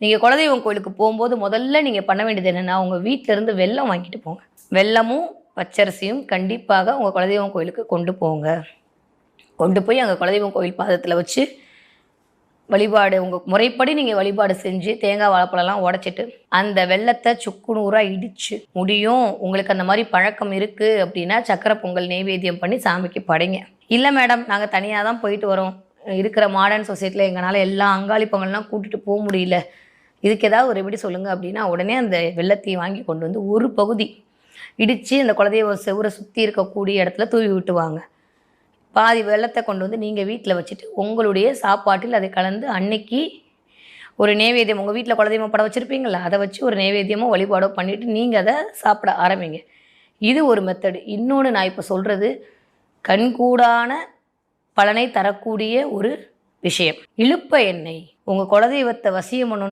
நீங்கள் குலதெய்வம் கோயிலுக்கு போகும்போது முதல்ல நீங்கள் பண்ண வேண்டியது என்னென்னா, உங்கள் வீட்டிலேருந்து வெல்லம் வாங்கிட்டு போங்க. வெல்லமும் பச்சரிசியும் கண்டிப்பாக உங்கள் குலதெய்வம் கோயிலுக்கு கொண்டு போங்க. கொண்டு போய் அங்கே குலதெய்வம் கோயில் பாதத்தில் வச்சு வழிபாடு உங்கள் முறைப்படி நீங்கள் வழிபாடு செஞ்சு தேங்காய் வாழைப்பழம்லாம் உடச்சிட்டு அந்த வெல்லத்தை சுக்கு நூறாக இடித்து முடியும். உங்களுக்கு அந்த மாதிரி பழக்கம் இருக்குது அப்படின்னா சக்கரை பொங்கல் நெய்வேத்தியம் பண்ணி சாமிக்கு படைங்க. இல்லை மேடம், நாங்கள் தனியாக தான் போயிட்டு வரோம், இருக்கிற மாடர்ன் சொசைட்டியில் எங்களால் எல்லா அங்காளி பொங்கல்லாம் கூட்டிகிட்டு போக முடியல, இதுக்கு ஏதாவது ஒரு ரெமெடி சொல்லுங்கள் அப்படின்னா, உடனே அந்த வெல்லத்தையும் வாங்கி கொண்டு வந்து ஒரு பகுதி இடித்து அந்த குலதெய்வ செவுரை சுற்றி இருக்கக்கூடிய இடத்துல தூவி விட்டுவாங்க. பாதி வெல்லத்தை கொண்டு வந்து நீங்கள் வீட்டில் வச்சுட்டு உங்களுடைய சாப்பாட்டில் அதை கலந்து அன்னைக்கு ஒரு நைவேத்தியம், உங்கள் வீட்டில் குலதெய்வம் படம் வச்சுருப்பீங்களா, அதை வச்சு ஒரு நைவேத்தியமோ வழிபாடோ பண்ணிவிட்டு நீங்கள் அதை சாப்பிட ஆரம்பிங்க. இது ஒரு மெத்தடு. இன்னொன்று நான் இப்போ சொல்கிறது கண்கூடான பலனை தரக்கூடிய ஒரு விஷயம். இழுப்ப எண்ணெய். உங்கள் குலதெய்வத்தை வசியம் பண்ணணும்